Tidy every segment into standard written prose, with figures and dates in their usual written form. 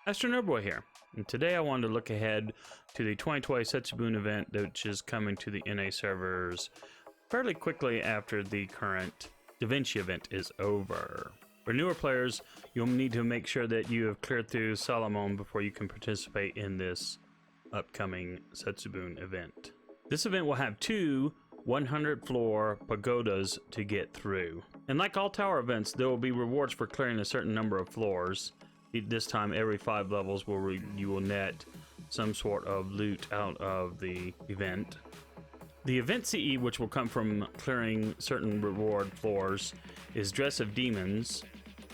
Astronautboy here, and today I wanted to look ahead to the 2020 Setsubun event, which is coming to the NA servers fairly quickly after the current DaVinci event is over. For newer players, you'll need to make sure that you have cleared through Solomon before you can participate in this upcoming Setsubun event. This event will have two 100-floor pagodas to get through. And like all tower events, there will be rewards for clearing a certain number of floors. This time, every 5 levels, you will net some sort of loot out of the event. The event CE, which will come from clearing certain reward floors, is Dress of Demons,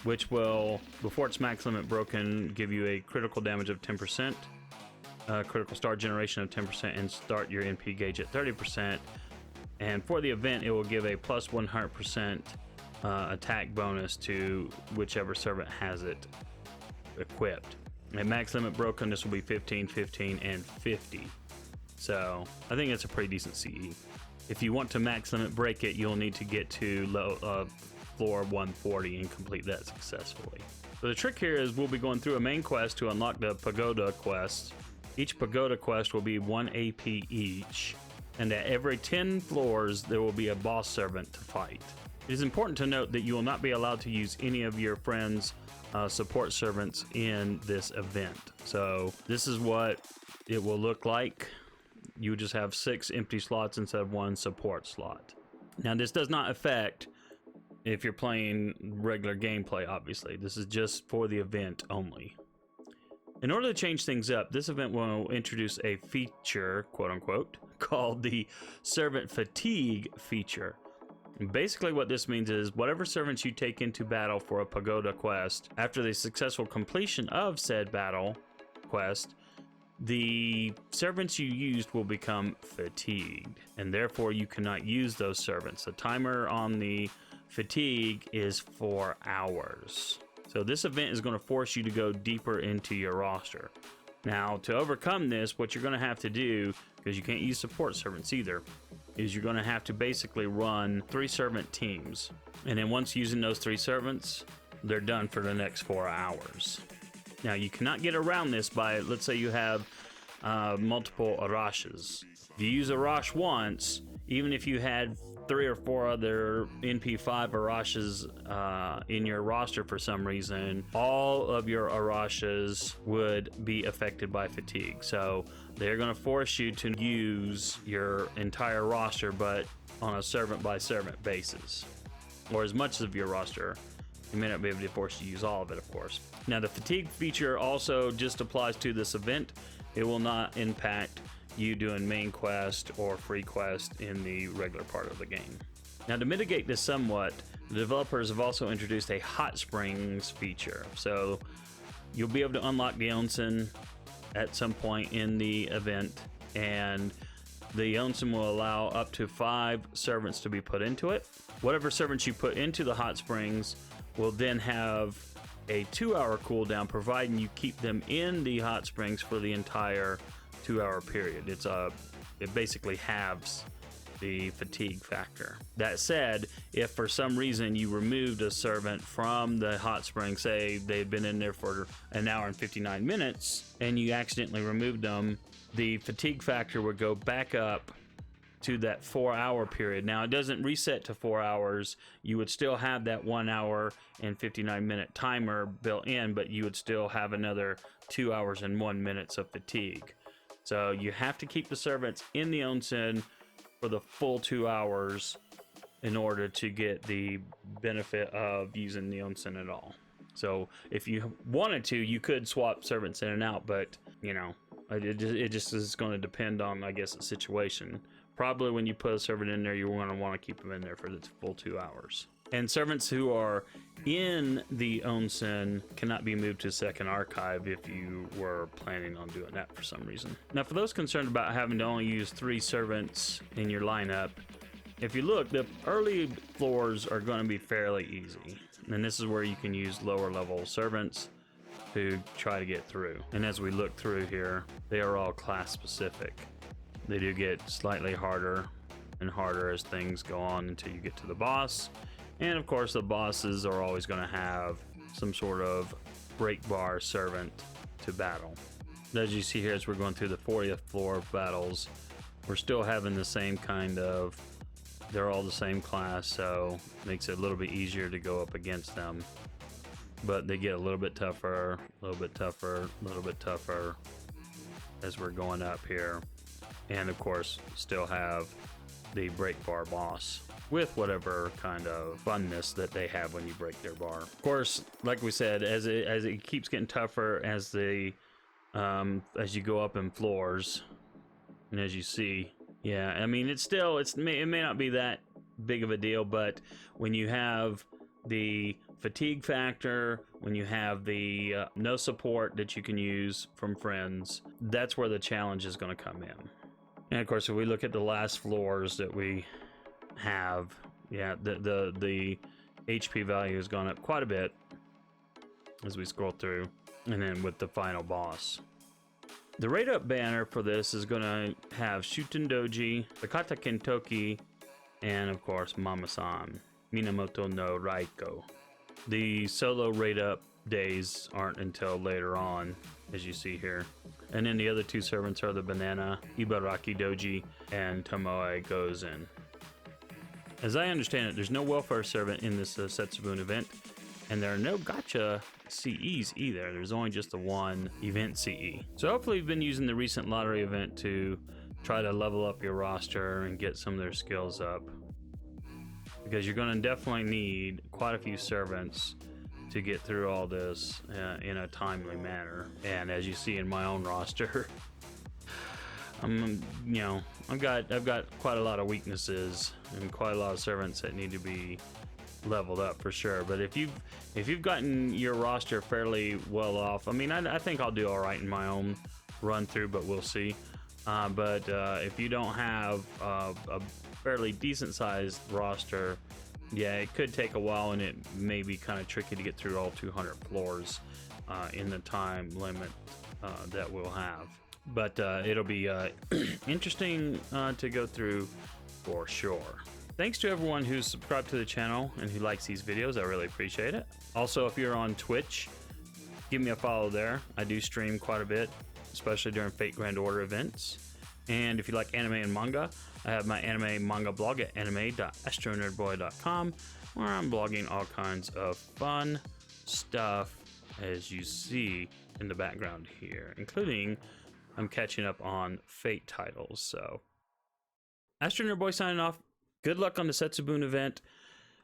which will, before its max limit broken, give you a critical damage of 10%, critical star generation of 10%, and start your NP gauge at 30%. And for the event, it will give a plus 100% attack bonus to whichever servant has it equipped. At max limit broken, this will be 15, 15, and 50. So I think it's a pretty decent CE. If you want to max limit break it, you'll need to get to floor 140 and complete that successfully. So the trick here is we'll be going through a main quest to unlock the pagoda quest. Each pagoda quest will be 1 AP each, and at every 10 floors there will be a boss servant to fight. It is important to note that you will not be allowed to use any of your friends' support servants in this event. So this is what it will look like. You just have 6 empty slots instead of 1 support slot. Now this does not affect if you're playing regular gameplay, obviously. This is just for the event only. In order to change things up, this event will introduce a feature, quote unquote, called the Servant Fatigue feature. And basically what this means is whatever servants you take into battle for a pagoda quest, after the successful completion of said battle quest, the servants you used will become fatigued, and therefore you cannot use those servants. The timer on the fatigue is 4 hours. So this event is going to force you to go deeper into your roster. Now, to overcome this, what you're going to have to do, because you can't use support servants either, is you're going to have to basically run 3 servant teams. And then once using those 3 servants, they're done for the next 4 hours. Now, you cannot get around this by, let's say you have multiple Arashes. If you use Arash once, even if you had 3 or 4 other NP5 Arashes in your roster for some reason, all of your Arashes would be affected by fatigue. So they're going to force you to use your entire roster, but on a servant by servant basis, or as much of your roster. You may not be able to force you to use all of it, of course. Now, the fatigue feature also just applies to this event. It will not impact you doing main quest or free quest in the regular part of the game. Now, to mitigate this somewhat, the developers have also introduced a hot springs feature. So you'll be able to unlock the onsen at some point in the event, and the onsen will allow up to 5 servants to be put into it. Whatever servants you put into the hot springs will then have a 2-hour cooldown, providing you keep them in the hot springs for the entire 2-hour period. It basically halves the fatigue factor. That said, if for some reason you removed a servant from the hot spring, say they've been in there for an hour and 59 minutes, and you accidentally removed them, the fatigue factor would go back up to that 4-hour period. Now, it doesn't reset to 4 hours. You would still have that 1 hour and 59-minute timer built in, but you would still have another 2 hours and 1 minute of fatigue. So you have to keep the servants in the onsen for the full 2 hours in order to get the benefit of using the onsen at all. So if you wanted to, you could swap servants in and out, but you know, it just is going to depend on, I guess, the situation. Probably when you put a servant in there, you're going to want to keep them in there for the full 2 hours. And servants who are in the onsen cannot be moved to second archive if you were planning on doing that for some reason. Now, for those concerned about having to only use 3 servants in your lineup, if you look, the early floors are going to be fairly easy. And this is where you can use lower level servants to try to get through. And as we look through here, they are all class specific. They do get slightly harder and harder as things go on until you get to the boss. And of course, the bosses are always going to have some sort of break bar servant to battle. As you see here, as we're going through the 40th floor of battles, we're still having the same kind of, they're all the same class, so makes it a little bit easier to go up against them. But they get a little bit tougher, a little bit tougher, a little bit tougher as we're going up here. And of course, still have the break bar boss with whatever kind of funness that they have when you break their bar. Of course, like we said, as it keeps getting tougher as you go up in floors, and as you see, yeah, I mean, it may not be that big of a deal, but when you have the fatigue factor, when you have the no support that you can use from friends, that's where the challenge is going to come in. And of course, if we look at the last floors that we have, yeah, the HP value has gone up quite a bit as we scroll through, and then with the final boss. The rate up banner for this is going to have Shuten Doji, Sakata Kentoki, and of course Mama-san, Minamoto no Raiko. The solo rate up days aren't until later on, as you see here. And then the other two servants are the Banana, Ibaraki Doji, and Tomoe Gozen. As I understand it, there's no welfare servant in this Setsubun event, and there are no gacha CEs either. There's only just the one event CE. So hopefully you've been using the recent lottery event to try to level up your roster and get some of their skills up, because you're going to definitely need quite a few servants to get through all this in a timely manner. And as you see in my own roster, I've got quite a lot of weaknesses and quite a lot of servants that need to be leveled up for sure. But if you've gotten your roster fairly well off, I mean, I think I'll do all right in my own run through, but we'll see. But if you don't have a fairly decent sized roster, yeah, it could take a while, and it may be kind of tricky to get through all 200 floors in the time limit that we'll have. But it'll be interesting to go through for sure. Thanks to everyone who's subscribed to the channel and who likes these videos. I really appreciate it. Also, if you're on Twitch, give me a follow there. I do stream quite a bit, especially during Fate Grand Order events. And if you like anime and manga, I have my anime manga blog at anime.astronerdboy.com, where I'm blogging all kinds of fun stuff, as you see in the background here, including I'm catching up on Fate titles. So, Astro Nerd Boy signing off. Good luck on the Setsubun event.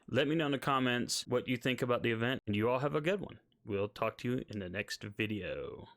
Let me know in the comments what you think about the event, and you all have a good one. We'll talk to you in the next video.